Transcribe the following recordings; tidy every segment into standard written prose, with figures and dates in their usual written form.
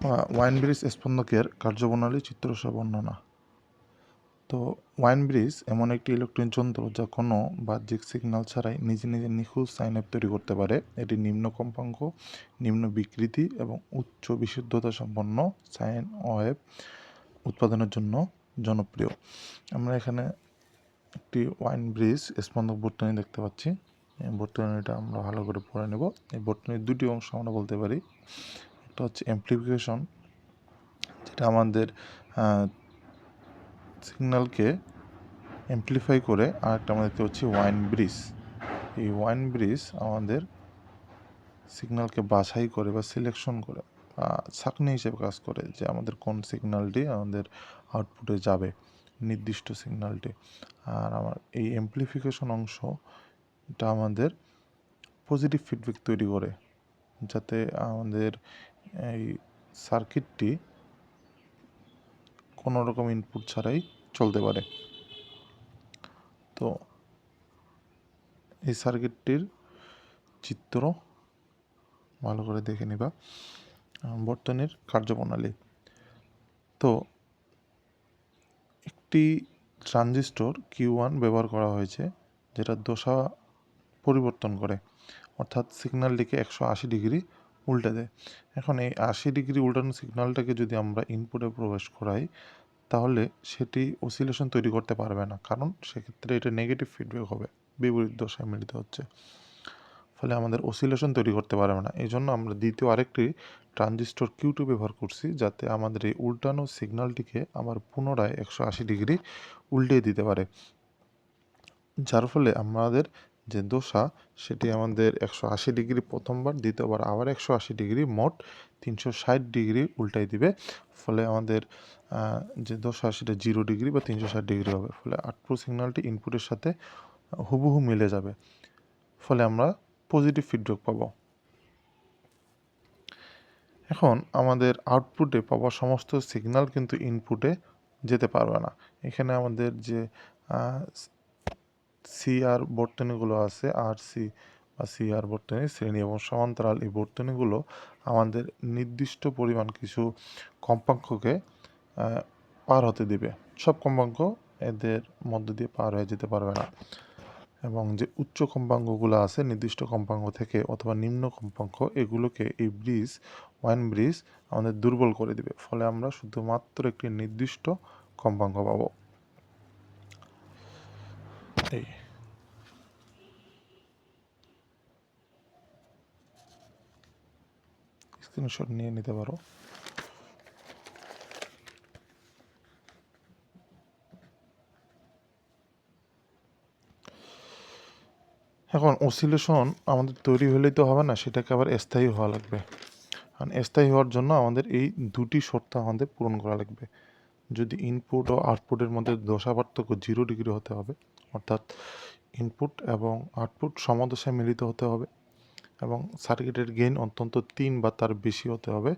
Wine bridge স্পন্দকের কার্যপ্রণালী চিত্রসহ বর্ণনা। তো wine bridge এমন একটি ইলেকট্রনিক যন্ত্র যা কোনো বাহ্যিক সিগন্যাল ছাড়াই নিজে নিজে নিখুঁত সাইন ওয়েভ তৈরি করতে পারে। এটি নিম্ন কম্পাঙ্ক, নিম্ন বিকৃতি এবং উচ্চ বিশুদ্ধতা সম্পন্ন সাইন ওয়েভ উৎপাদনের জন্য জনপ্রিয়। আমরা এখানে একটি ওয়াইন ব্রিজ স্পন্দক বর্তনী দেখতে পাচ্ছি। এই বর্তনীটা আমরা ভালো করে পড়ে নেব। এই বর্তনীর দুটি অংশ আমরা বলতে পারি। একটা হচ্ছে অ্যাম্প্লিফিকেশন, যেটা আমাদের সিগন্যালকে অ্যাম্প্লিফাই করে, আর একটা আমরা দেখতে পাচ্ছি ওয়াইন ব্রিজ। এই ওয়াইন ব্রিজ আমাদের সিগন্যালকে বাছাই করে বা সিলেকশন করে বা ছাঁকনি হিসেবে কাজ করে, যে আমাদের কোন সিগন্যালটি আমাদের আউটপুটে যাবে, নির্দিষ্ট সিগন্যালটি। আর আমার এই অ্যাম্প্লিফিকেশন অংশ, এটা আমাদের পজিটিভ ফিডব্যাক তৈরি করে, যাতে আমাদের এই সার্কিটটি কোনো রকম ইনপুট ছাড়াই চলতে পারে। তো এই সার্কিটটির চিত্র ভালো করে দেখে নিবা। বর্তনীর কার্যপ্রণালী। তো একটি ট্রানজিস্টর Q1 ব্যবহার করা হয়েছে, যেটা দশা পরিবর্তন করে, অর্থাৎ সিগন্যালটিকে 180 ডিগ্রি উল্টে দেয়। এখন এই 80 ডিগ্রি উল্টানো সিগন্যালটাকে যদি আমরা ইনপুটে প্রবেশ করাই, তাহলে সেটি অসিলেশন তৈরি করতে পারবে না, কারণ সেক্ষেত্রে এটা নেগেটিভ ফিডব্যাক হবে, বিপরীত দশায় মিলিত হচ্ছে, ফলে আমাদের অসিলেশন তৈরি করতে পারবে না। এই জন্য আমরা দ্বিতীয় আরেকটি ট্রানজিস্টর Q2 ব্যবহার করছি, যাতে আমাদের এই উল্টানো সিগন্যালটিকে আবার পুনরায় 180 ডিগ্রি উল্টিয়ে দিতে পারে, যার ফলে আমাদের যে দশা সেটি আমাদের 180 ডিগ্রি প্রথমবার, দ্বিতীয়বার আবার 180 ডিগ্রি, মোট 360 ডিগ্রি উল্টাই দিবে। ফলে আমাদের যে দশা সেটা 0 ডিগ্রি বা 360 ডিগ্রি হবে। ফলে আউটপুট সিগন্যালটি ইনপুটের সাথে হুবহু মিলে যাবে, ফলে আমরা পজিটিভ ফিডব্যাক পাবো। এখন আমাদের আউটপুটে পাওয়া সমস্ত সিগন্যাল কিন্তু ইনপুটে যেতে পারবে না। এখানে আমাদের যে সিআর বর্তনীগুলো আছে, আরসি বা সিআর বর্তনী, শ্রেণী এবং সমান্তরাল, এই বর্তনীগুলো আমাদের নির্দিষ্ট পরিমাণ কিছু কম্পাঙ্ককে পার হতে দিবে। সব কম্পাঙ্ক এদের মধ্য দিয়ে পার হয়ে যেতে পারবে না। এবং যে উচ্চ কম্পাঙ্কগুলো আছে, নির্দিষ্ট কম্পাঙ্ক থেকে অথবা নিম্ন কম্পাঙ্ক, এগুলোকে এই ব্রিজ, ওয়াইন ব্রিজ আমাদের দুর্বল করে দিবে। ফলে আমরা শুধুমাত্র একটি নির্দিষ্ট কম্পাঙ্ক পাবো। এই স্ক্রিনশট নিয়ে নিতে পারো। এখন অসিলেশন আমাদের তৈরি হলেই তো হবে না, সেটাকে আবার স্থায়ী হওয়া লাগবে। কারণ স্থায়ী হওয়ার জন্য আমাদের এই দুটি শর্ত আমাদের পূরণ করা লাগবে। যদি ইনপুট ও আউটপুটের মধ্যে দশা পার্থক্য 0 ডিগ্রি হতে হবে, অর্থাৎ ইনপুট এবং আউটপুট সমদশায় মিলিত হতে হবে, এবং সার্কিটের গেইন অন্তত 3 বা তার বেশি হতে হবে।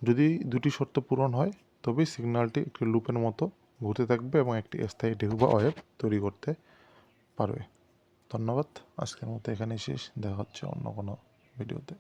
যদি দুটি শর্ত পূরণ হয়, তবেই সিগন্যালটি একটি লুপের মতো ঘুরতে থাকবে এবং একটি স্থায়ী ঢেউ বা ওয়েভ তৈরি করতে পারবে। ধন্যবাদ। আজকের মতো এখানেই শেষ। দেখা হচ্ছে অন্য কোনো ভিডিওতে।